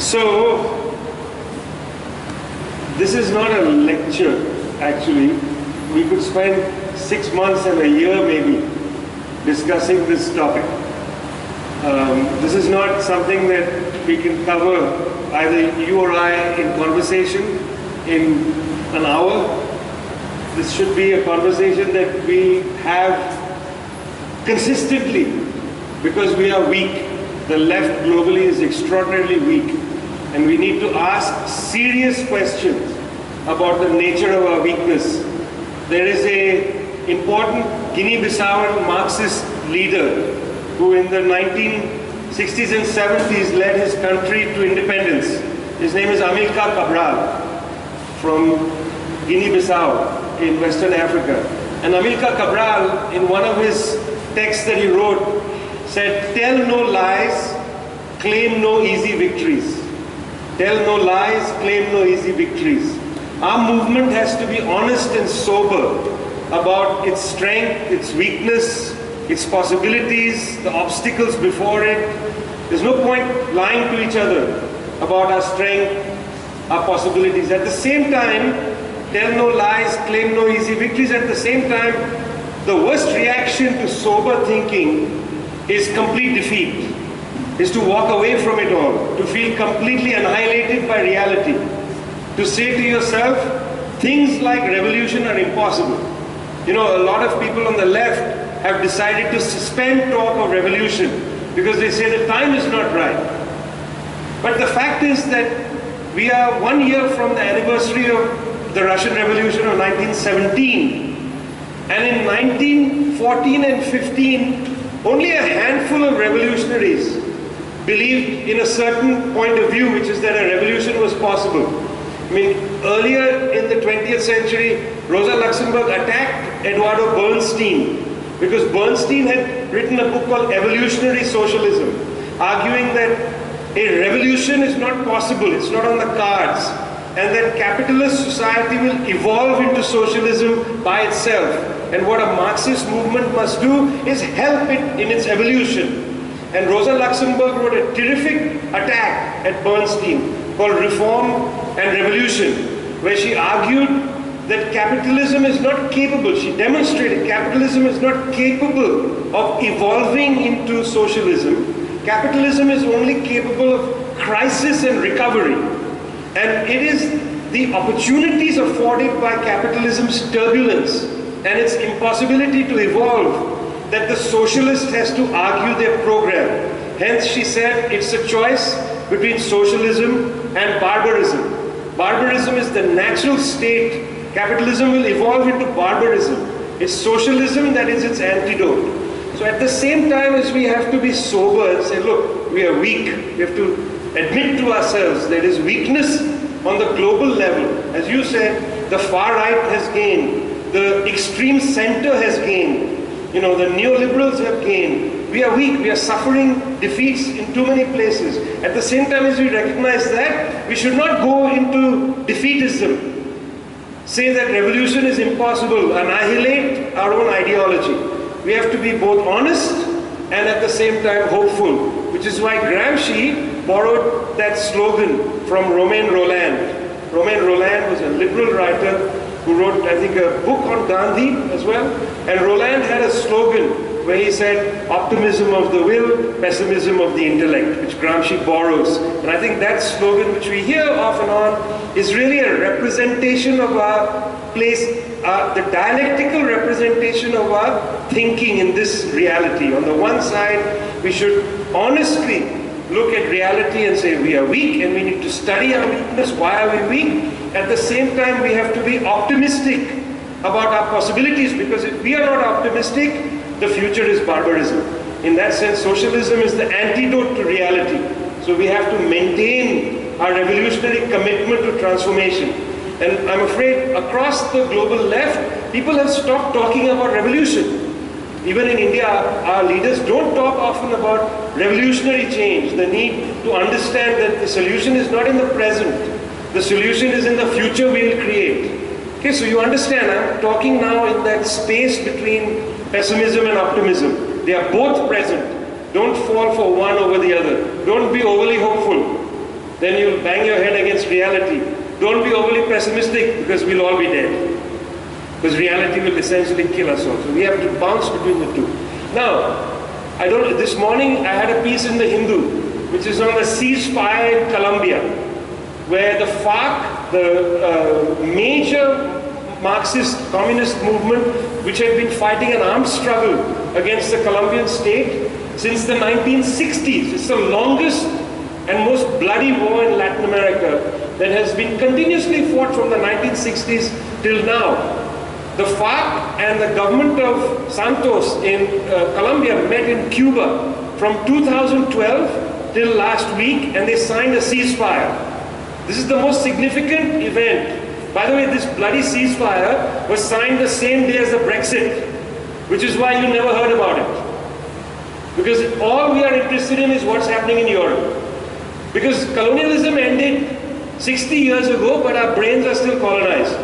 So, this is not a lecture, actually. We could spend 6 months and a year maybe discussing this topic. This is not something that we can cover, either you or I, in conversation in an hour. This should be a conversation that we have consistently, because we are weak. The left globally is extraordinarily weak, and we need to ask serious questions about the nature of our weakness. There is an important Guinea-Bissauan Marxist leader who in the 1960s and 70s led his country to independence. His name is Amilcar Cabral from Guinea-Bissau in Western Africa. And Amilcar Cabral, in one of his texts that he wrote, said, "Tell no lies, claim no easy victories." Tell no lies, claim no easy victories. Our movement has to be honest and sober about its strength, its weakness, its possibilities, the obstacles before it. There's no point lying to each other about our strength, our possibilities. At the same time, tell no lies, claim no easy victories. At the same time, the worst reaction to sober thinking is complete defeat, is to walk away from it all, to feel completely annihilated by reality, to say to yourself, things like revolution are impossible. You know, a lot of people on the left have decided to suspend talk of revolution because they say the time is not right. But the fact is that we are 1 year from the anniversary of the Russian Revolution of 1917. And in 1914 and 15, only a handful of revolutionaries believed in a certain point of view, which is that a revolution was possible. I mean, earlier in the 20th century, Rosa Luxemburg attacked Eduardo Bernstein because Bernstein had written a book called Evolutionary Socialism, arguing that a revolution is not possible, it's not on the cards, and that capitalist society will evolve into socialism by itself. And what a Marxist movement must do is help it in its evolution. And Rosa Luxemburg wrote a terrific attack at Bernstein called Reform and Revolution, where she argued that capitalism is not capable, she demonstrated capitalism is not capable of evolving into socialism. Capitalism is only capable of crisis and recovery. And it is the opportunities afforded by capitalism's turbulence and its impossibility to evolve that the socialist has to argue their program. Hence, she said, it's a choice between socialism and barbarism. Barbarism is the natural state. Capitalism will evolve into barbarism. It's socialism that is its antidote. So at the same time as we have to be sober and say, look, we are weak. We have to admit to ourselves there is weakness on the global level. As you said, the far right has gained. The extreme center has gained. You know, the neoliberals have gained. We are weak. We are suffering defeats in too many places. At the same time as we recognize that, we should not go into defeatism. Say that revolution is impossible. Annihilate our own ideology. We have to be both honest and at the same time hopeful. Which is why Gramsci borrowed that slogan from Romain Rolland. Romain Rolland was a liberal writer who wrote, I think, a book on Gandhi as well. And Rolland had a slogan where he said, optimism of the will, pessimism of the intellect, which Gramsci borrows. And I think that slogan, which we hear off and on, is really a representation of our place, the dialectical representation of our thinking in this reality. On the one side, we should honestly look at reality and say we are weak and we need to study our weakness. Why are we weak? At the same time, we have to be optimistic about our possibilities, because if we are not optimistic, the future is barbarism. In that sense, socialism is the antidote to reality. So we have to maintain our revolutionary commitment to transformation. And I'm afraid across the global left, people have stopped talking about revolution. Even in India, our leaders don't talk often about revolutionary change, the need to understand that the solution is not in the present. The solution is in the future we will create. Okay, so you understand, I'm talking now in that space between pessimism and optimism. They are both present. Don't fall for one over the other. Don't be overly hopeful. then you'll bang your head against reality. Don't be overly pessimistic, because we'll all be dead. Because reality will essentially kill us all. So we have to bounce between the two. Now, this morning I had a piece in the Hindu, which is on the ceasefire in Colombia, where the FARC, the major Marxist communist movement, which had been fighting an armed struggle against the Colombian state since the 1960s. It's the longest and most bloody war in Latin America that has been continuously fought from the 1960s till now. The FARC and the government of Santos in Colombia met in Cuba from 2012 till last week, and they signed a ceasefire. This is the most significant event. By the way, this bloody ceasefire was signed the same day as the Brexit, which is why you never heard about it. Because all we are interested in is what's happening in Europe. Because colonialism ended 60 years ago, but our brains are still colonized.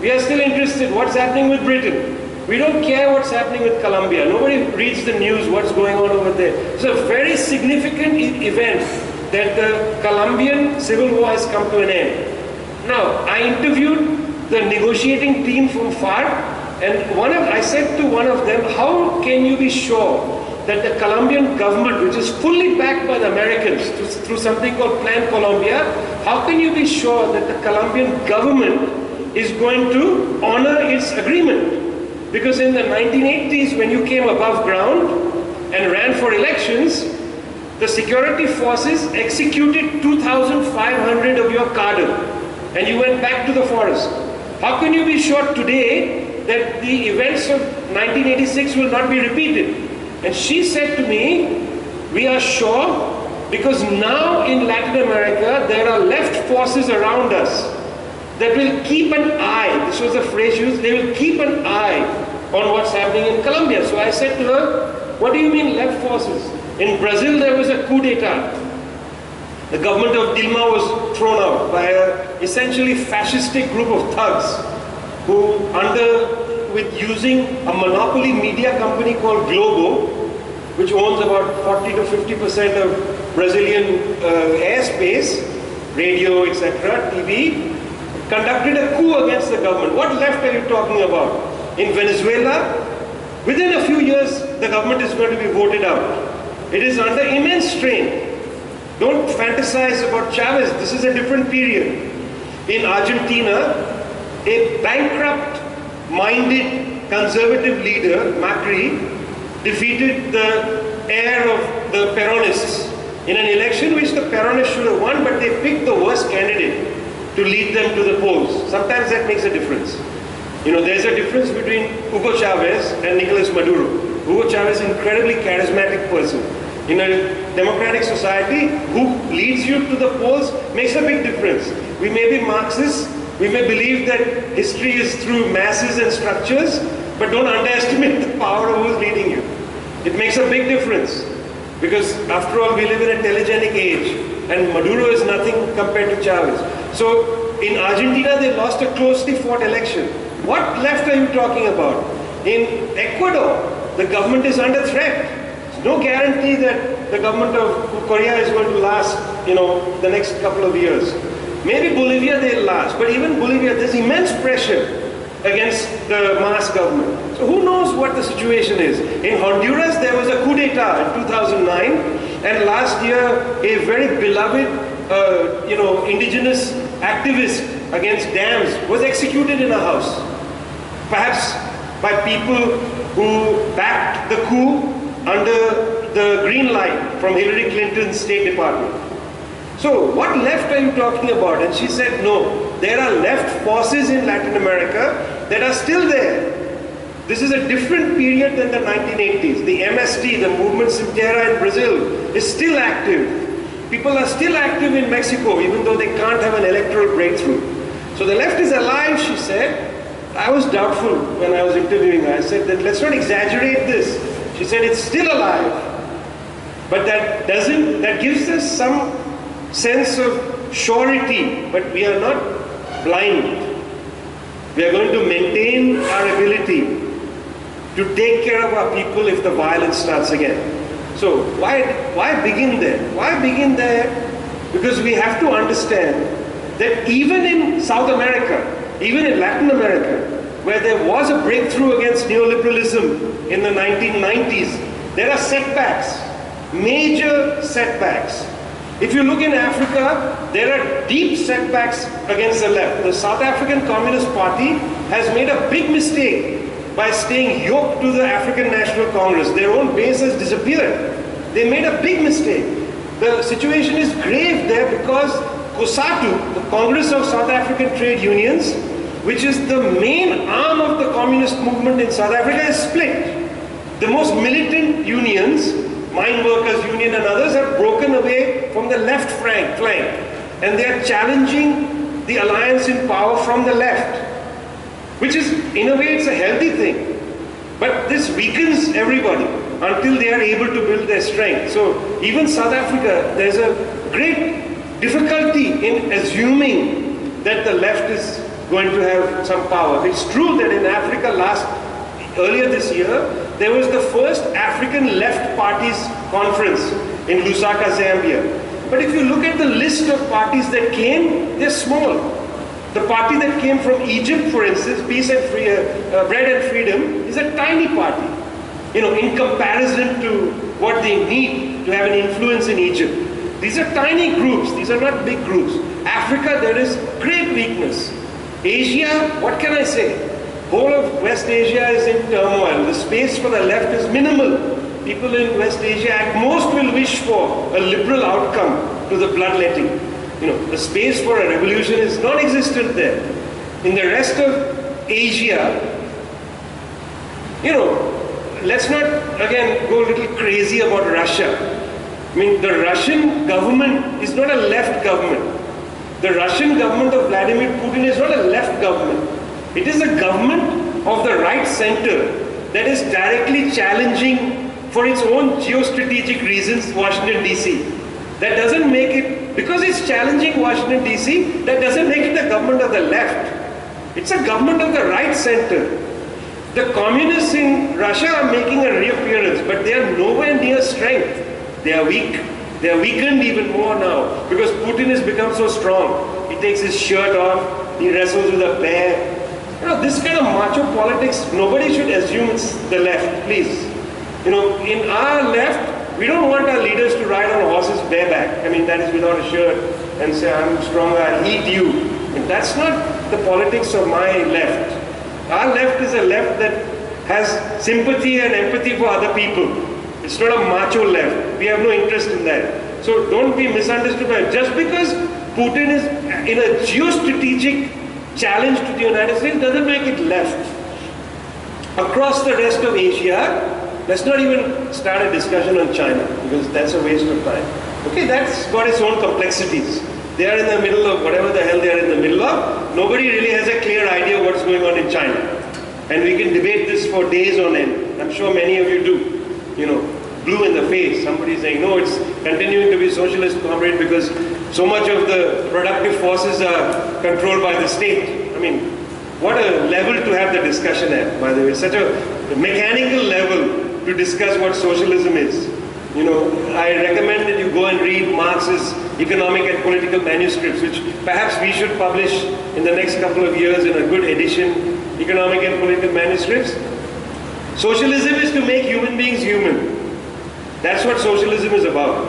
We are still interested what's happening with Britain. We don't care what's happening with Colombia. Nobody reads the news, what's going on over there. It's a very significant event that the Colombian civil war has come to an end. Now, I interviewed the negotiating team from FARC, and I said to one of them, how can you be sure that the Colombian government, which is fully backed by the Americans through something called Plan Colombia, how can you be sure that the Colombian government is going to honor its agreement? Because in the 1980s, when you came above ground and ran for elections, the security forces executed 2,500 of your cadre, and you went back to the forest. How can you be sure today that the events of 1986 will not be repeated? And she said to me, we are sure because now in Latin America there are left forces around us that will keep an eye, this was the phrase used, they will keep an eye on what's happening in Colombia. So I said to her, what do you mean left forces? In Brazil there was a coup d'etat. The government of Dilma was thrown out by an essentially fascistic group of thugs who, with using a monopoly media company called Globo, which owns about 40 to 50% of Brazilian airspace, radio, etc., TV, conducted a coup against the government. What left are you talking about? In Venezuela, within a few years, the government is going to be voted out. It is under immense strain. Don't fantasize about Chavez. This is a different period. In Argentina, a bankrupt-minded conservative leader, Macri, defeated the heir of the Peronists in an election which the Peronists should have won, but they picked the worst candidate to lead them to the polls. Sometimes that makes a difference. You know, there's a difference between Hugo Chavez and Nicolas Maduro. Hugo Chavez is an incredibly charismatic person. In a democratic society, who leads you to the polls makes a big difference. We may be Marxists, we may believe that history is through masses and structures, but don't underestimate the power of who's leading you. It makes a big difference. Because after all, we live in a telegenic age, and Maduro is nothing compared to Chavez. So in Argentina, they lost a closely fought election. What left are you talking about? In Ecuador, the government is under threat. There's no guarantee that the government of Korea is going to last, the next couple of years. Maybe Bolivia they'll last, but even Bolivia, there's immense pressure against the mass government. So who knows what the situation is? In Honduras, there was a coup d'etat in 2009, and last year, a very beloved, indigenous activist against dams was executed in a house. Perhaps by people who backed the coup under the green light from Hillary Clinton's State Department. So what left are you talking about? And she said, no, there are left forces in Latin America that are still there. This is a different period than the 1980s. The MST, the Movement Sem Terra in Brazil, is still active. People are still active in Mexico, even though they can't have an electoral breakthrough. So the left is alive, she said. I was doubtful when I was interviewing her. I said that let's not exaggerate this. She said it's still alive. But that gives us some sense of surety, but we are not blind. We are going to maintain our ability to take care of our people if the violence starts again. So why begin there? Why begin there Because we have to understand that even in South America, even in Latin America, where there was a breakthrough against neoliberalism in the 1990s, there are setbacks, major setbacks. If you look in Africa, there are deep setbacks against the left. The South African Communist Party has made a big mistake by staying yoked to the African National Congress. Their own base has disappeared. They made a big mistake. The situation is grave there because COSATU, the Congress of South African Trade Unions, which is the main arm of the communist movement in South Africa, is split. The most militant unions, Mine Workers Union and others, have broken away from the left flank, and they are challenging the alliance in power from the left, which is, in a way, it's a healthy thing. But this weakens everybody until they are able to build their strength. So even South Africa, there's a great difficulty in assuming that the left is going to have some power. It's true that in Africa earlier this year, there was the first African left parties conference in Lusaka, Zambia. But if you look at the list of parties that came, they're small. The party that came from Egypt, for instance, Bread and Freedom, is a tiny party, in comparison to what they need to have an influence in Egypt. These are tiny groups. These are not big groups. Africa, there is great weakness. Asia, what can I say? Whole of West Asia is in turmoil. The space for the left is minimal. People in West Asia at most will wish for a liberal outcome to the bloodletting. The space for a revolution is non-existent there. In the rest of Asia, let's not again go a little crazy about Russia. The Russian government is not a left government. The Russian government of Vladimir Putin is not a left government. It is a government of the right center that is directly challenging, for its own geostrategic reasons, Washington DC. That doesn't make it, because it's challenging Washington DC, that doesn't make it the government of the left. It's a government of the right center. The communists in Russia are making a reappearance, but they are nowhere near strength. They are weak. They are weakened even more now because Putin has become so strong. He takes his shirt off, he wrestles with a bear. This kind of macho politics, nobody should assume it's the left, please. In our left, we don't want our leaders to ride on horses bareback. That is without a shirt and say, I'm stronger, I'll eat you. And that's not the politics of my left. Our left is a left that has sympathy and empathy for other people. It's not a macho left. We have no interest in that. So don't be misunderstood by it. Just because Putin is in a geostrategic challenge to the United States doesn't make it left. Across the rest of Asia, let's not even start a discussion on China because that's a waste of time. Okay, that's got its own complexities. They are in the middle of whatever the hell they are in the middle of. Nobody really has a clear idea what's going on in China. And we can debate this for days on end. I'm sure many of you do. Blue in the face. Somebody saying, no, it's continuing to be socialist, comrade, because so much of the productive forces are controlled by the state. What a level to have the discussion at, by the way. Such a mechanical level to discuss what socialism is. I recommend that you go and read Marx's economic and political manuscripts, which perhaps we should publish in the next couple of years in a good edition, economic and political manuscripts. Socialism is to make human beings human. That's what socialism is about.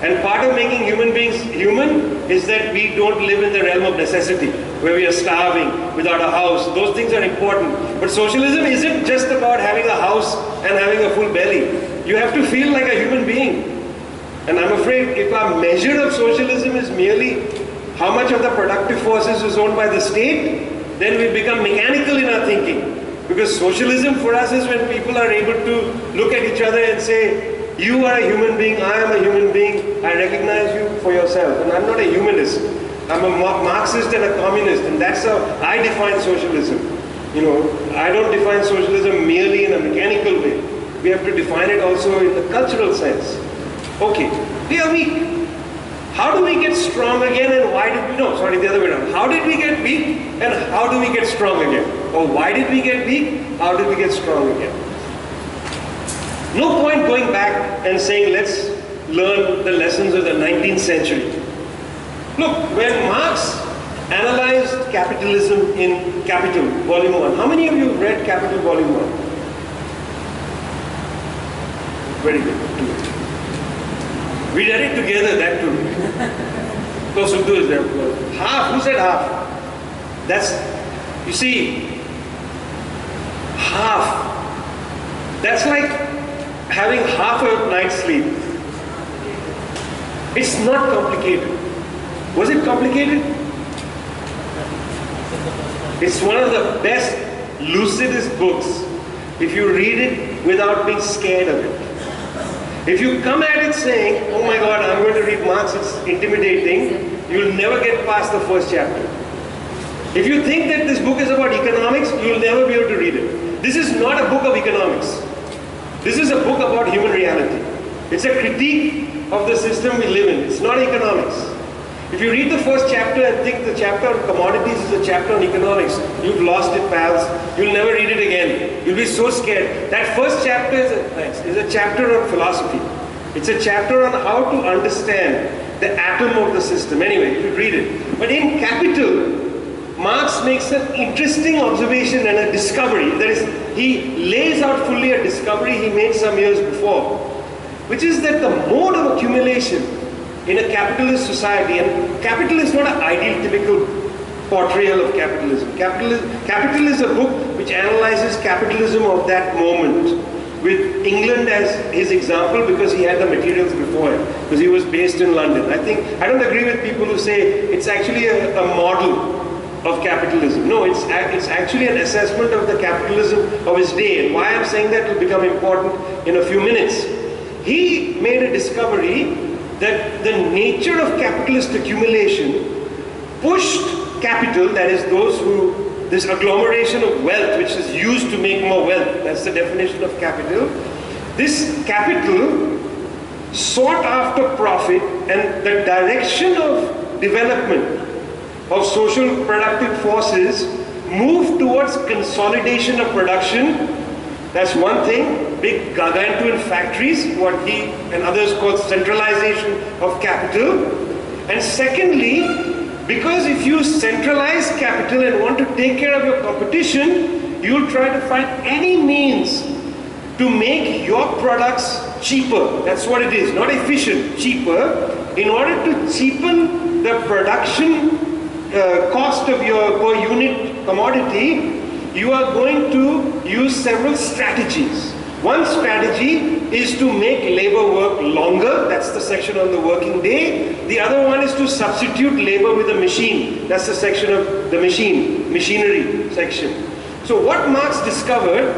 And part of making human beings human is that we don't live in the realm of necessity, where we are starving, without a house. Those things are important. But socialism isn't just about having a house and having a full belly. You have to feel like a human being. And I'm afraid if our measure of socialism is merely how much of the productive forces is owned by the state, then we become mechanical in our thinking. Because socialism for us is when people are able to look at each other and say, you are a human being, I am a human being, I recognize you for yourself. And I'm not a humanist. I'm a Marxist and a communist, and that's how I define socialism. I don't define socialism merely in a mechanical way. We have to define it also in the cultural sense. Okay, we are weak. How do we get strong again and why did we, no, sorry, the other way around. How did we get weak and how do we get strong again? Or why did we get weak? How did we get strong again? No point going back and saying let's learn the lessons of the 19th century. Look, when Marx analyzed capitalism in Capital, Volume 1. How many of you read Capital, Volume 1? Very good. We read it together, that too. Close to is there. Half. Who said half? That's, you see, half. That's like having half a night's sleep. It's not complicated. Was it complicated? It's one of the best, lucidest books if you read it without being scared of it. If you come at it saying, oh my God, I'm going to read Marx, it's intimidating, you'll never get past the first chapter. If you think that this book is about economics, you'll never be able to read it. This is not a book of economics. This is a book about human reality. It's a critique of the system we live in. It's not economics. If you read the first chapter and think the chapter on commodities is a chapter on economics, you've lost it, pals. You'll never read it again. You'll be so scared. That first chapter is a chapter on philosophy. It's a chapter on how to understand the atom of the system. Anyway, you should read it. But in Capital, Marx makes an interesting observation and a discovery. That is, he lays out fully a discovery he made some years before, which is that the mode of accumulation in a capitalist society, and Capital is not an ideal, typical portrayal of capitalism. Capital is a book which analyzes capitalism of that moment, with England as his example because he had the materials before him, because he was based in London. I don't agree with people who say it's actually a model of capitalism. No, it's actually an assessment of the capitalism of his day, and why I'm saying that will become important in a few minutes. He made a discovery that the nature of capitalist accumulation pushed capital, that is this agglomeration of wealth which is used to make more wealth, that's the definition of capital. This capital sought after profit, and the direction of development of social productive forces moved towards consolidation of production. That's one thing, big gargantuan factories, what he and others call centralization of capital. And secondly, because if you centralize capital and want to take care of your competition, you'll try to find any means to make your products cheaper. That's what it is, not efficient, cheaper. In order to cheapen the production cost of your per unit commodity, you are going to use several strategies. One strategy is to make labor work longer. That's the section on the working day. The other one is to substitute labor with a machine. That's the section of the machinery section. So what Marx discovered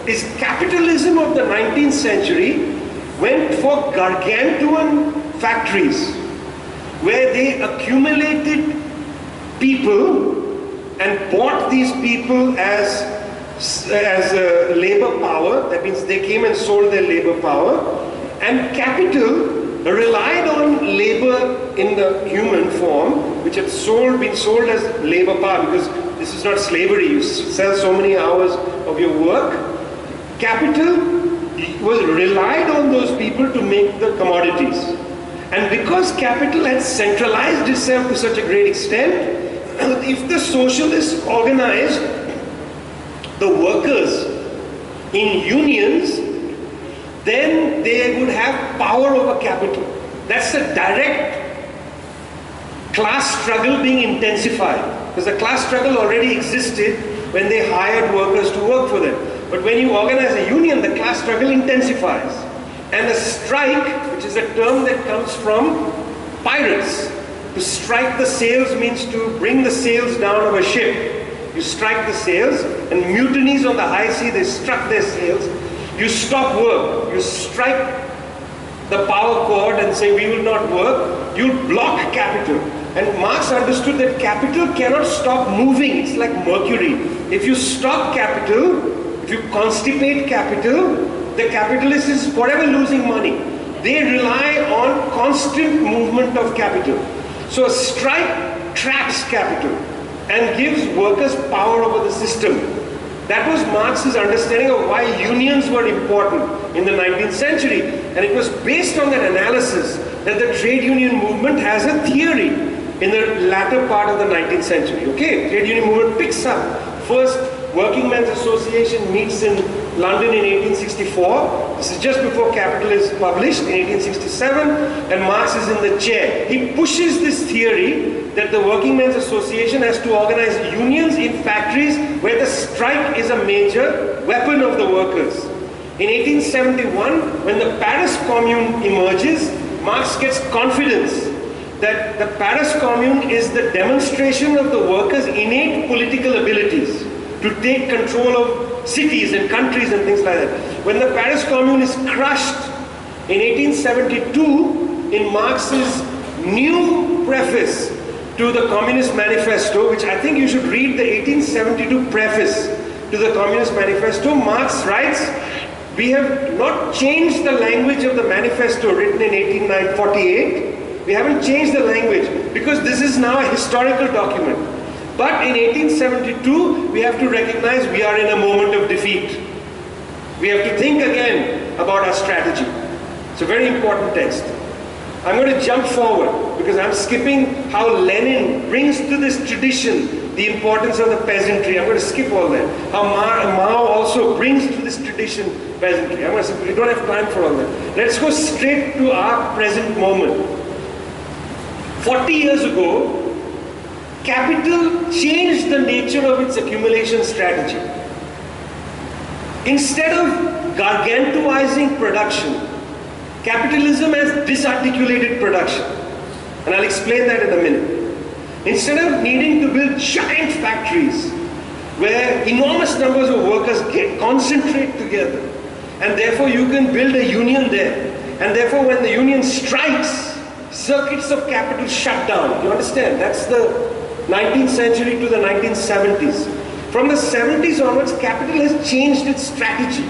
is capitalism of the 19th century went for gargantuan factories where they accumulated people and bought these people as labor power. That means they came and sold their labor power. And capital relied on labor in the human form, which had been sold as labor power, because this is not slavery. You sell so many hours of your work. Capital relied on those people to make the commodities. And because capital had centralized itself to such a great extent, if the socialists organized the workers in unions, then they would have power over capital. That's the direct class struggle being intensified, because the class struggle already existed when they hired workers to work for them. But when you organize a union, the class struggle intensifies. And a strike, which is a term that comes from pirates. To strike the sails means to bring the sails down of a ship. You strike the sails, and mutinies on the high sea, they struck their sails. You stop work. You strike the power cord and say, we will not work. You block capital. And Marx understood that capital cannot stop moving. It's like mercury. If you stop capital, if you constipate capital, the capitalist is forever losing money. They rely on constant movement of capital. So a strike traps capital and gives workers power over the system. That was Marx's understanding of why unions were important in the 19th century. And it was based on that analysis that the trade union movement has a theory in the latter part of the 19th century. Okay, trade union movement picks up. First Working Men's Association meets in London in 1864. This is just before Capital is published in 1867, and Marx is in the chair. He pushes this theory that the Working Men's Association has to organize unions in factories where the strike is a major weapon of the workers. In 1871, when the Paris Commune emerges, Marx gets confidence that the Paris Commune is the demonstration of the workers' innate political abilities to take control of cities and countries and things like that. When the Paris Commune is crushed in 1872, in Marx's new preface to the Communist Manifesto, which I think you should read the 1872 preface to the Communist Manifesto, Marx writes, "We have not changed the language of the manifesto written in 1848. We haven't changed the language because this is now a historical document. But in 1872, we have to recognize we are in a moment of defeat. We have to think again about our strategy." It's a very important text. I'm going to jump forward because I'm skipping how Lenin brings to this tradition the importance of the peasantry. I'm going to skip all that. How Mao also brings to this tradition peasantry. We don't have time for all that. Let's go straight to our present moment. 40 years ago, capital changed the nature of its accumulation strategy. Instead of gargantuizing production, capitalism has disarticulated production. And I'll explain that in a minute. Instead of needing to build giant factories where enormous numbers of workers concentrate together, and therefore you can build a union there, and therefore when the union strikes, circuits of capital shut down. You understand? That's the 19th century to the 1970s. From the 70s onwards, capital has changed its strategy.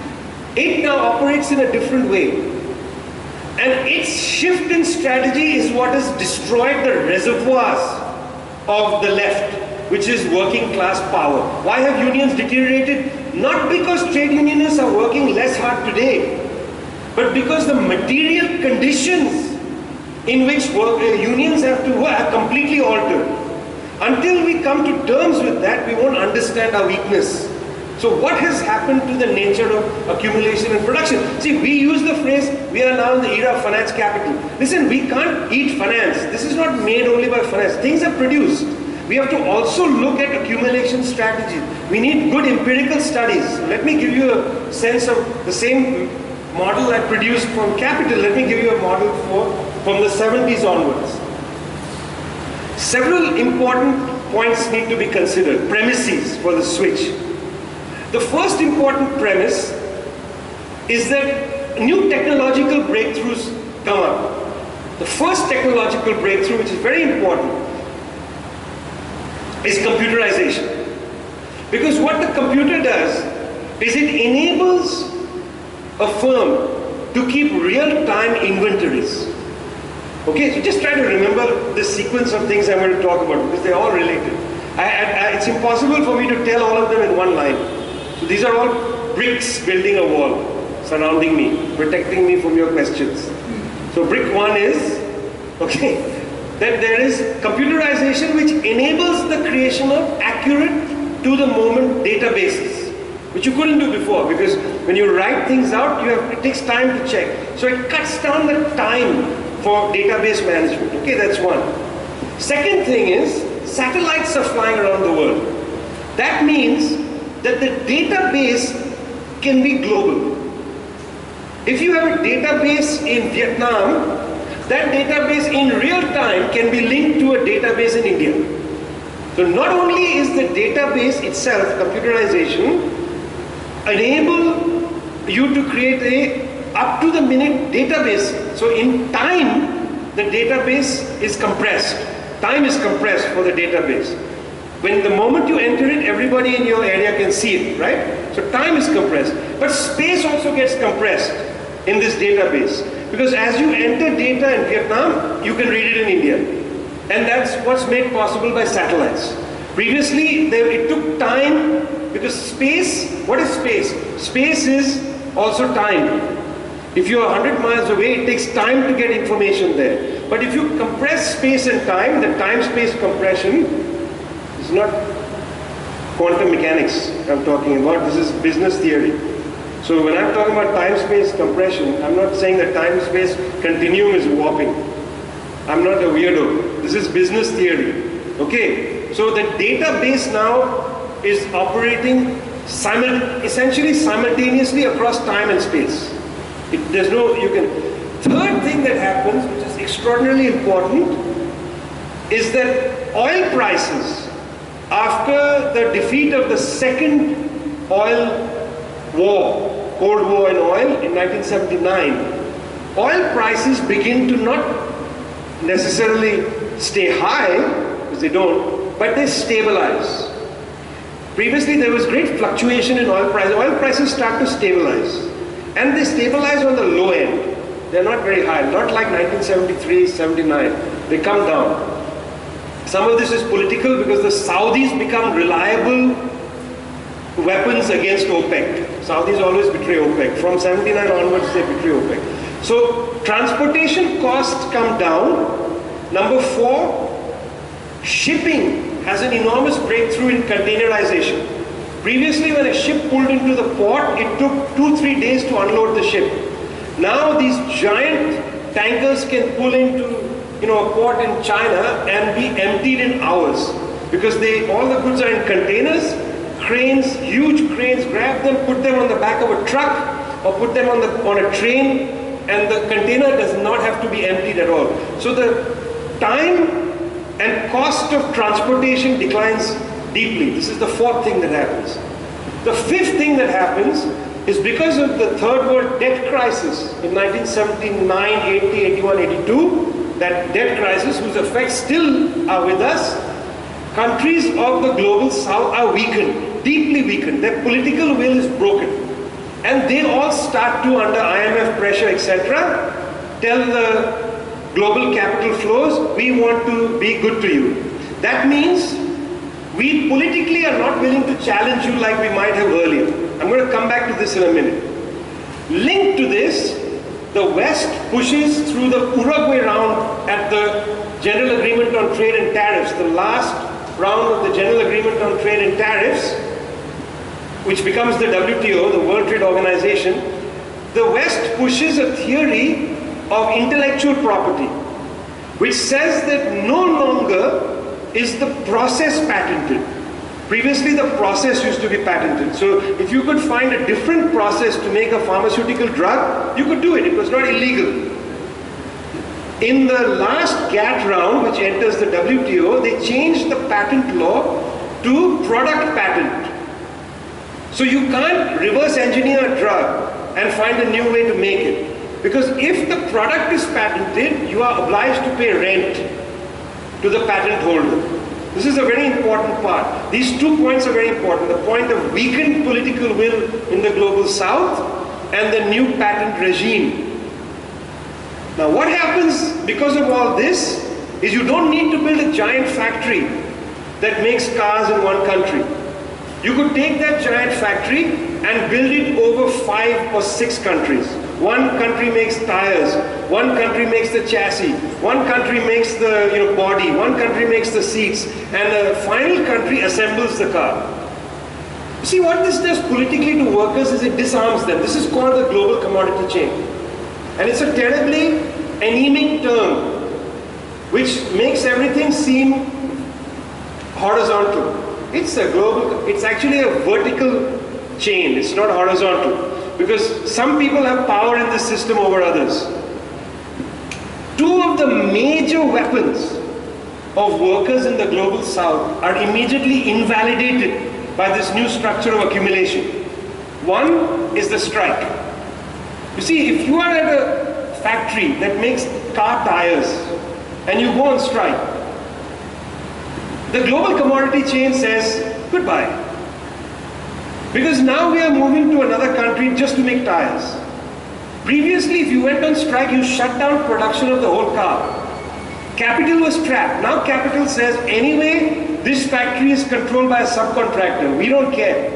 It now operates in a different way. And its shift in strategy is what has destroyed the reservoirs of the left, which is working class power. Why have unions deteriorated? Not because trade unionists are working less hard today, but because the material conditions in which unions have to work are completely altered. Until we come to terms with that, we won't understand our weakness. So what has happened to the nature of accumulation and production? See, we use the phrase, we are now in the era of finance capital. Listen, we can't eat finance. This is not made only by finance. Things are produced. We have to also look at accumulation strategies. We need good empirical studies. Let me give you a sense of the same model I produced from capital. Let me give you a model from the 70s onwards. Several important points need to be considered, premises for the switch. The first important premise is that new technological breakthroughs come up. The first technological breakthrough, which is very important, is computerization. Because what the computer does is it enables a firm to keep real-time inventories. Okay, so just try to remember the sequence of things I'm going to talk about because they're all related. It's impossible for me to tell all of them in one line. So these are all bricks building a wall, surrounding me, protecting me from your questions. So brick one is, okay, that there is computerization which enables the creation of accurate, to-the-moment databases, which you couldn't do before because when you write things out, it takes time to check. So it cuts down the time for database management. Okay, that's one. Second thing is, satellites are flying around the world. That means that the database can be global. If you have a database in Vietnam, that database in real time can be linked to a database in India. So not only is the database itself, computerization, enable you to create a up-to-the-minute database. So in time, the database is compressed. Time is compressed for the database. When the moment you enter it, everybody in your area can see it, right? So time is compressed. But space also gets compressed in this database. Because as you enter data in Vietnam, you can read it in India. And that's what's made possible by satellites. Previously, it took time because space, what is space? Space is also time. If you're 100 miles away, it takes time to get information there. But if you compress space and time, the time-space compression is not quantum mechanics I'm talking about. This is business theory. So when I'm talking about time-space compression, I'm not saying that time-space continuum is warping. I'm not a weirdo. This is business theory. Okay? So the database now is operating essentially simultaneously across time and space. Third thing that happens, which is extraordinarily important, is that oil prices, after the defeat of the second oil war, Cold War in oil in 1979, oil prices begin to not necessarily stay high, because they don't, but they stabilize. Previously there was great fluctuation in oil prices. Oil prices start to stabilize. And they stabilize on the low end. They're not very high, not like 1973, 79. They come down. Some of this is political because the Saudis become reliable weapons against OPEC. Saudis always betray OPEC. From 79 onwards they betray OPEC. So transportation costs come down. Number 4, shipping has an enormous breakthrough in containerization. Previously when a ship pulled into the port, it took 2-3 days to unload the ship. Now these giant tankers can pull into a port in China and be emptied in hours, because all the goods are in containers. Cranes, huge cranes, grab them, put them on the back of a truck or put them on a train, and the container does not have to be emptied at all. So the time and cost of transportation declines deeply. This is the 4th thing that happens. The 5th thing that happens is because of the Third World debt crisis in 1979, 80, 81, 82, that debt crisis whose effects still are with us, countries of the global south are weakened, deeply weakened. Their political will is broken. And they all start to, under IMF pressure, etc., tell the global capital flows, we want to be good to you. That means we politically are not willing to challenge you like we might have earlier. I'm going to come back to this in a minute. Linked to this, the West pushes through the Uruguay round at the General Agreement on Trade and Tariffs, the last round of the General Agreement on Trade and Tariffs, which becomes the WTO, the World Trade Organization. The West pushes a theory of intellectual property, which says that no longer is the process patented. Previously the process used to be patented. So if you could find a different process to make a pharmaceutical drug, you could do it. It was not illegal. In the last GATT round, which enters the WTO, they changed the patent law to product patent. So you can't reverse engineer a drug and find a new way to make it. Because if the product is patented, you are obliged to pay rent to the patent holder. This is a very important part. These 2 points are very important. The point of weakened political will in the global south and the new patent regime. Now what happens because of all this is you don't need to build a giant factory that makes cars in one country. You could take that giant factory and build it over 5 or 6 countries. One country makes tires, one country makes the chassis, one country makes the body, one country makes the seats, and the final country assembles the car. You see, what this does politically to workers is it disarms them. This is called the global commodity chain. And it's a terribly anemic term, which makes everything seem horizontal. It's actually a vertical chain, it's not horizontal. Because some people have power in this system over others. 2 of the major weapons of workers in the global south are immediately invalidated by this new structure of accumulation. One is the strike. You see, if you are at a factory that makes car tires and you go on strike, the global commodity chain says goodbye. Because now we are moving to another country just to make tires. Previously, if you went on strike, you shut down production of the whole car. Capital was trapped. Now capital says, anyway, this factory is controlled by a subcontractor. We don't care.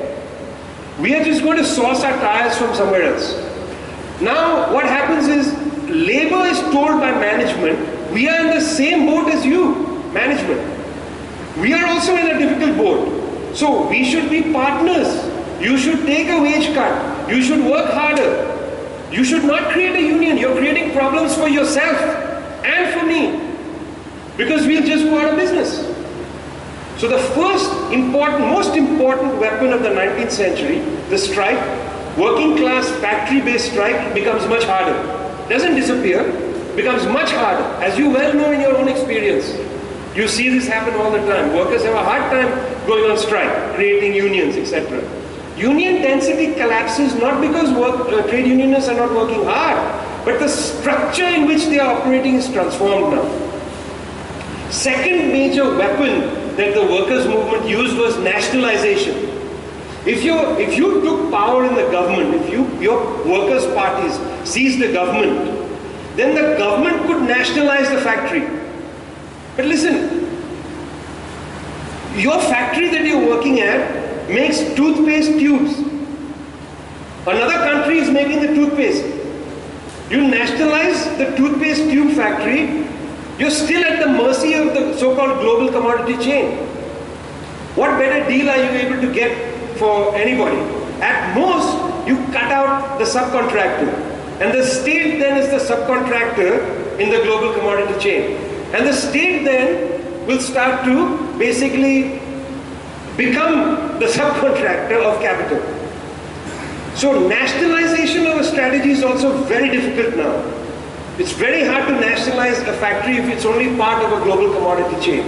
We are just going to source our tires from somewhere else. Now what happens is, labor is told by management, we are in the same boat as you, management. We are also in a difficult boat. So we should be partners. You should take a wage cut. You should work harder. You should not create a union. You're creating problems for yourself and for me, because we'll just go out of business. So the first most important weapon of the 19th century, the strike, working class factory-based strike, becomes much harder. Doesn't disappear, becomes much harder. As you well know in your own experience, you see this happen all the time. Workers have a hard time going on strike, creating unions, etc. Union density collapses not because trade unionists are not working hard, but the structure in which they are operating is transformed now. Second major weapon that the workers' movement used was nationalization. If you took power in the government, if your workers' parties seized the government, then the government could nationalize the factory. But listen, your factory that you're working at makes toothpaste tubes. Another country is making the toothpaste. You nationalize the toothpaste tube factory, you're still at the mercy of the so-called global commodity chain. What better deal are you able to get for anybody? At most, you cut out the subcontractor. And the state then is the subcontractor in the global commodity chain. And the state then will start to basically become the subcontractor of capital. So nationalization of a strategy is also very difficult now. It's very hard to nationalize a factory if it's only part of a global commodity chain.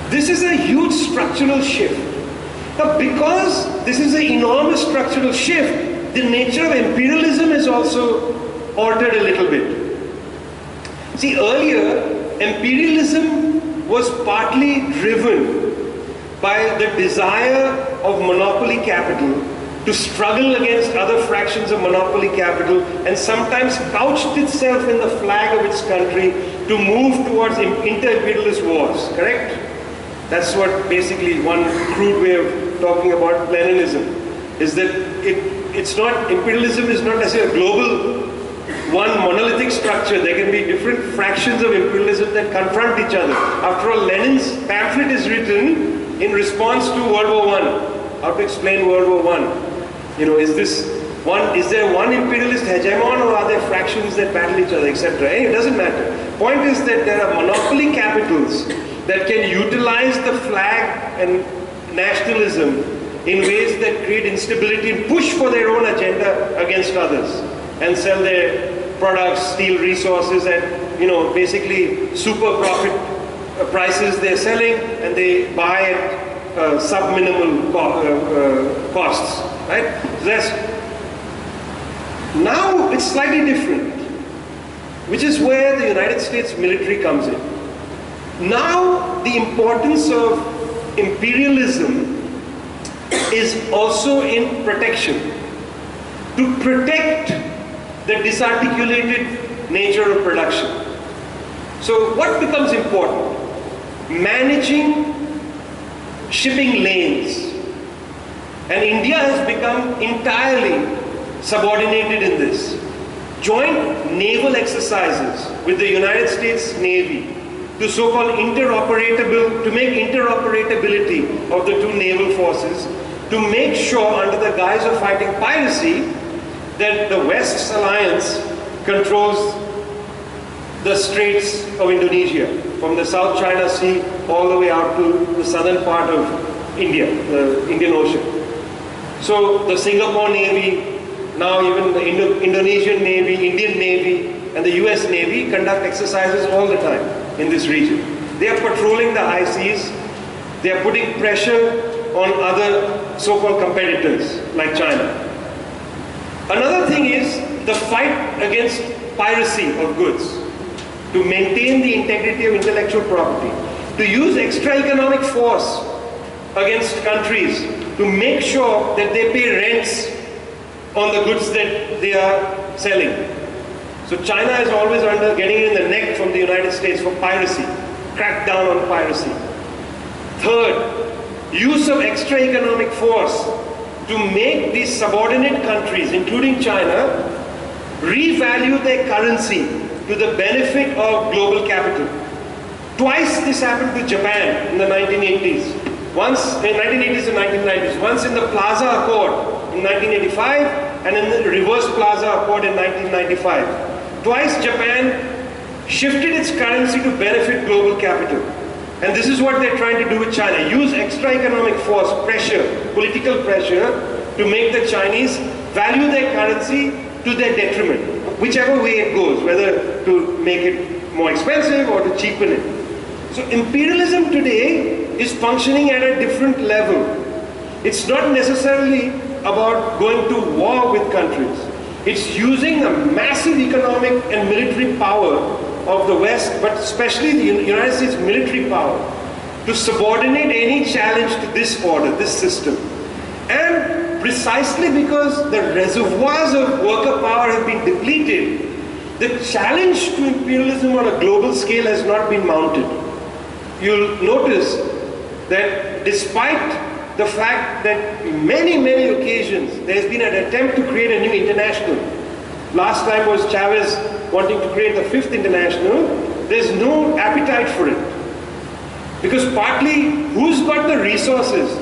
This is a huge structural shift. Now, because this is an enormous structural shift, the nature of imperialism is also altered a little bit. See, earlier, imperialism was partly driven by the desire of monopoly capital to struggle against other fractions of monopoly capital, and sometimes couched itself in the flag of its country to move towards inter-imperialist wars, correct? That's what basically one crude way of talking about Leninism is, that imperialism is not necessarily a global, one monolithic structure. There can be different fractions of imperialism that confront each other. After all, Lenin's pamphlet is written in response to World War I. How to explain World War I? You know, is there one imperialist hegemon, or are there fractions that battle each other, etc.? It doesn't matter. Point is that there are monopoly capitals that can utilize the flag and nationalism in ways that create instability and push for their own agenda against others, and sell their products, steal resources at, basically super profit prices they're selling, and they buy at sub-minimal costs, right? Now it's slightly different, which is where the United States military comes in. Now the importance of imperialism is also in protection, to protect the disarticulated nature of production. So what becomes important? Managing shipping lanes. And India has become entirely subordinated in this. Joint naval exercises with the United States Navy to so-called to make interoperability of the two naval forces, to make sure, under the guise of fighting piracy, that the West's alliance controls the straits of Indonesia, from the South China Sea all the way out to the southern part of India, the Indian Ocean. So the Singapore Navy, now even the Indonesian Navy, Indian Navy, and the US Navy conduct exercises all the time in this region. They are patrolling the high seas. They are putting pressure on other so-called competitors like China. Another thing is the fight against piracy of goods, to maintain the integrity of intellectual property, to use extra economic force against countries to make sure that they pay rents on the goods that they are selling. So China is always getting in the neck from the United States for piracy, crack down on piracy. Third, use of extra economic force to make these subordinate countries, including China, revalue their currency to the benefit of global capital. Twice this happened to Japan in the 1980s. Once in 1980s and 1990s. Once in the Plaza Accord in 1985 and in the Reverse Plaza Accord in 1995. Twice Japan shifted its currency to benefit global capital. And this is what they're trying to do with China. Use extra economic force, pressure, political pressure to make the Chinese value their currency to their detriment. Whichever way it goes, whether to make it more expensive or to cheapen it. So imperialism today is functioning at a different level. It's not necessarily about going to war with countries. It's using the massive economic and military power of the West, but especially the United States military power, to subordinate any challenge to this order, this system. And precisely because the reservoirs of worker power have been depleted, the challenge to imperialism on a global scale has not been mounted. You'll notice that despite the fact that in many, many occasions there's been an attempt to create a new international. Last time was Chavez wanting to create the fifth international. There's no appetite for it. Because partly, who's got the resources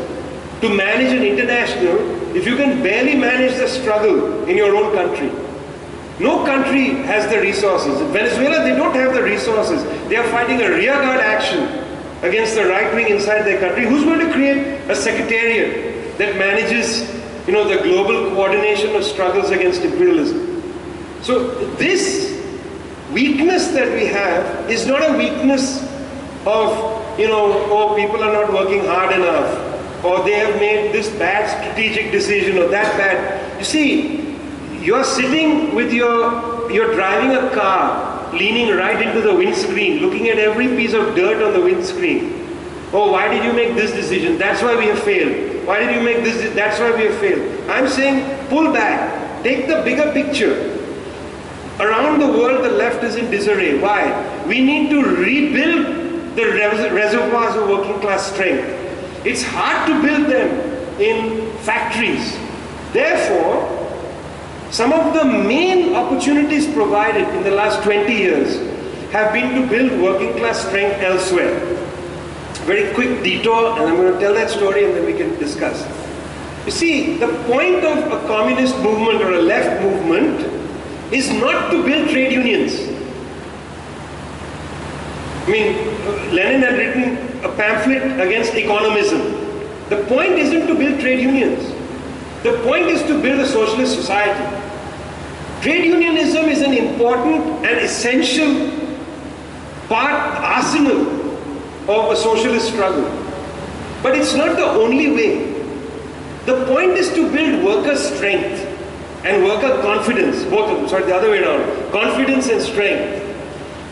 to manage an international if you can barely manage the struggle in your own country? No country has the resources. In Venezuela, they don't have the resources. They are fighting a rearguard action against the right wing inside their country. Who's going to create a secretariat that manages, the global coordination of struggles against imperialism? So this weakness that we have is not a weakness of, oh, people are not working hard enough, or they have made this bad strategic decision or that bad. You see, you're sitting with you're driving a car, leaning right into the windscreen, looking at every piece of dirt on the windscreen. Oh, why did you make this decision? That's why we have failed. Why did you make this? That's why we have failed. I'm saying, pull back. Take the bigger picture. Around the world, the left is in disarray. Why? We need to rebuild the reservoirs of working class strength. It's hard to build them in factories. Therefore, some of the main opportunities provided in the last 20 years have been to build working class strength elsewhere. Very quick detour, and I'm going to tell that story and then we can discuss. You see, the point of a communist movement or a left movement is not to build trade unions. I mean, Lenin had written a pamphlet against economism. The point isn't to build trade unions. The point is to build a socialist society. Trade unionism is an important and essential arsenal of a socialist struggle. But it's not the only way. The point is to build worker strength and worker confidence, both of them, sorry, the other way around, confidence and strength.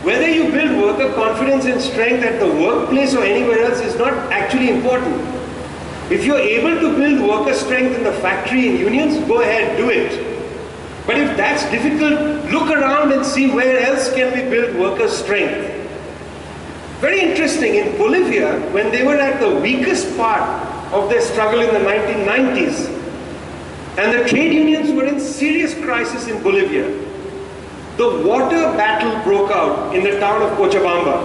Whether you build worker confidence and strength at the workplace or anywhere else is not actually important. If you're able to build worker strength in the factory and unions, go ahead, do it. But if that's difficult, look around and see where else can we build worker strength. Very interesting, in Bolivia, when they were at the weakest part of their struggle in the 1990s, and the trade unions were in serious crisis in Bolivia, the water battle broke out in the town of Cochabamba.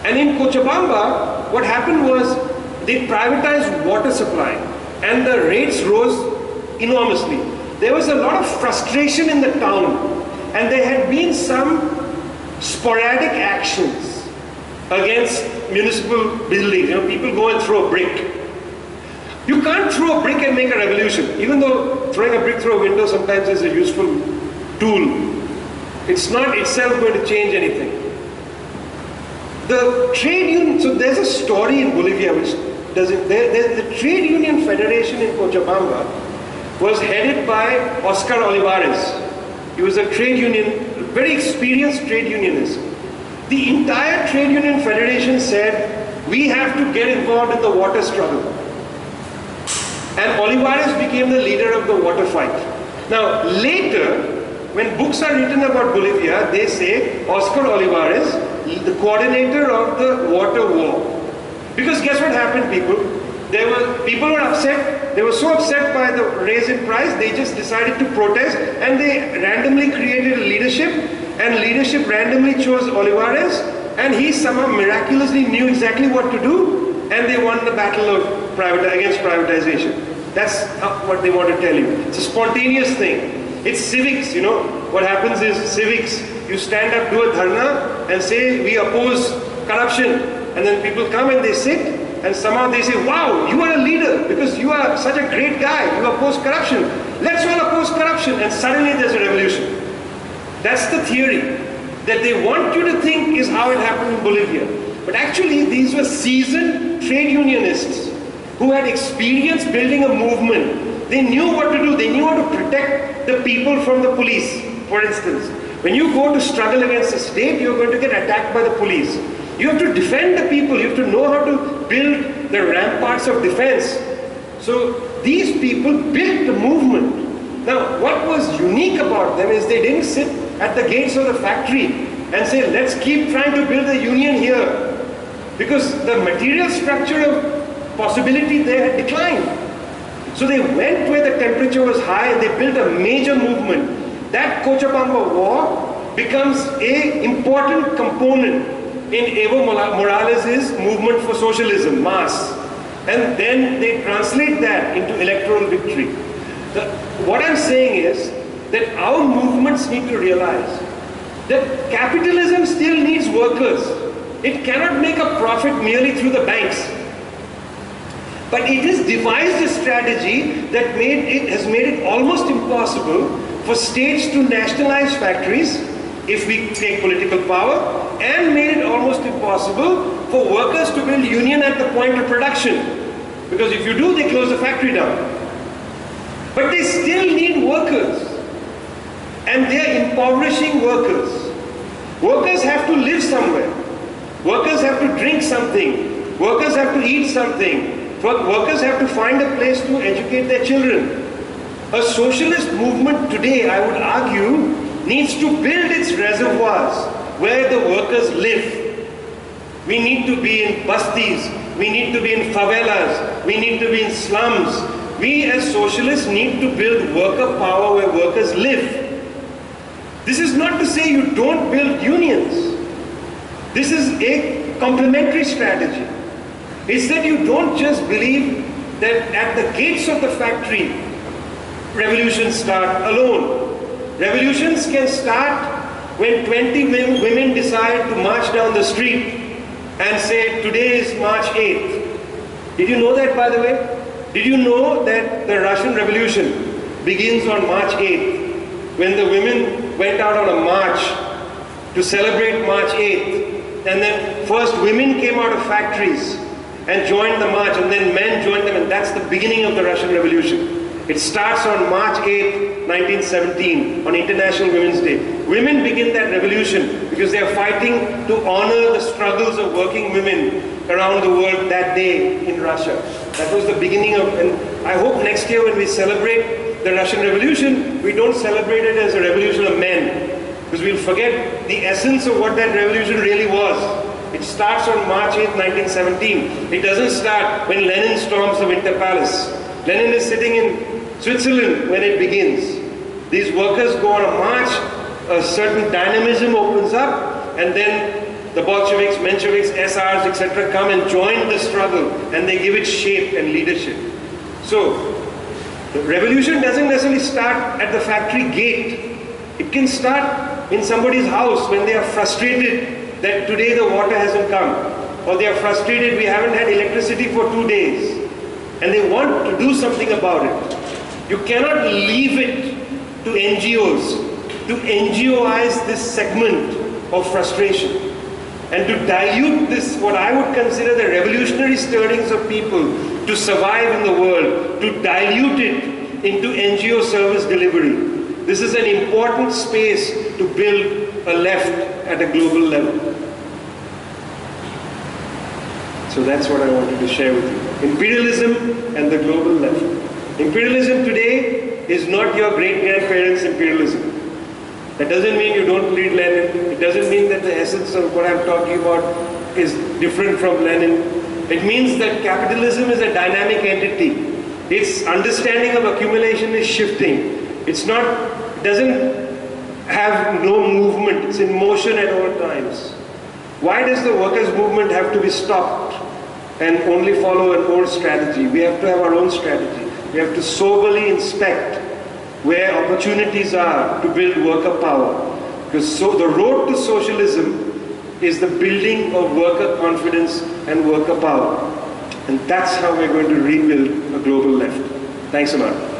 And in Cochabamba, what happened was they privatized water supply and the rates rose enormously. There was a lot of frustration in the town, and there had been some sporadic actions against municipal buildings. People go and throw a brick. You can't throw a brick and make a revolution, even though throwing a brick through a window sometimes is a useful tool. It's not itself going to change anything. The trade union, so there's a story in Bolivia which doesn't, the trade union federation in Cochabamba was headed by Oscar Olivares. He was a trade union, very experienced trade unionist. The entire trade union federation said, we have to get involved in the water struggle. And Olivares became the leader of the water fight. Now, later, when books are written about Bolivia, they say Oscar Olivares, the coordinator of the water war. Because guess what happened, people? People were upset. They were so upset by the raise in price, they just decided to protest, and they randomly created a leadership, and leadership randomly chose Olivares, and he somehow miraculously knew exactly what to do, and they won the battle of against privatization. That's what they want to tell you. It's a spontaneous thing. It's civics, you know. What happens is civics, you stand up, do a dharna, and say, we oppose corruption. And then people come and they sit, and somehow they say, wow, you are a leader, because you are such a great guy, you oppose corruption. Let's all oppose corruption, and suddenly there's a revolution. That's the theory that they want you to think is how it happened in Bolivia. But actually, these were seasoned trade unionists who had experience building a movement. They knew what to do. They knew how to protect the people from the police, for instance. When you go to struggle against the state, you're going to get attacked by the police. You have to defend the people. You have to know how to build the ramparts of defense. So these people built the movement. Now, what was unique about them is they didn't sit at the gates of the factory and say, let's keep trying to build a union here. Because the material structure of possibility there had declined. So they went where the temperature was high and they built a major movement. That Cochabamba War becomes an important component in Evo Morales' movement for socialism, MAS. And then they translate that into electoral victory. What I'm saying is that our movements need to realize that capitalism still needs workers. It cannot make a profit merely through the banks. But it has devised a strategy that has made it almost impossible for states to nationalize factories if we take political power, and made it almost impossible for workers to build union at the point of production. Because if you do, they close the factory down. But they still need workers. And they are impoverishing workers. Workers have to live somewhere. Workers have to drink something. Workers have to eat something. Workers have to find a place to educate their children. A socialist movement today, I would argue, needs to build its reservoirs where the workers live. We need to be in bastis. We need to be in favelas. We need to be in slums. We as socialists need to build worker power where workers live. This is not to say you don't build unions. This is a complementary strategy. It's that you don't just believe that at the gates of the factory, revolutions start alone. Revolutions can start when 20 women decide to march down the street and say, today is March 8th. Did you know that, by the way? Did you know that the Russian Revolution begins on March 8th, when the women went out on a march to celebrate March 8th, and then first women came out of factories and joined the march, and then men joined them, and that's the beginning of the Russian Revolution. It starts on March 8, 1917, on International Women's Day. Women begin that revolution because they are fighting to honor the struggles of working women around the world that day in Russia. That was the beginning of, and I hope next year when we celebrate the Russian Revolution, we don't celebrate it as a revolution of men, because we'll forget the essence of what that revolution really was. It starts on March 8, 1917. It doesn't start when Lenin storms the Winter Palace. Lenin is sitting in Switzerland when it begins. These workers go on a march, a certain dynamism opens up, and then the Bolsheviks, Mensheviks, SRs, etc. come and join the struggle, and they give it shape and leadership. So, the revolution doesn't necessarily start at the factory gate. It can start in somebody's house when they are frustrated that today the water hasn't come, or they are frustrated we haven't had electricity for 2 days, and they want to do something about it. You cannot leave it to NGOs to NGOize this segment of frustration and to dilute this, what I would consider the revolutionary stirrings of people to survive in the world, to dilute it into NGO service delivery. This is an important space to build a left at a global level. So that's what I wanted to share with you. Imperialism and the global left. Imperialism today is not your great-grandparents' imperialism. That doesn't mean you don't read Lenin. It doesn't mean that the essence of what I'm talking about is different from Lenin. It means that capitalism is a dynamic entity. Its understanding of accumulation is shifting. It's not, doesn't have no movement. It's in motion at all times. Why does the workers' movement have to be stopped and only follow an old strategy? We have to have our own strategy. We have to soberly inspect where opportunities are to build worker power. Because the road to socialism is the building of worker confidence and worker power. And that's how we're going to rebuild a global left. Thanks a lot.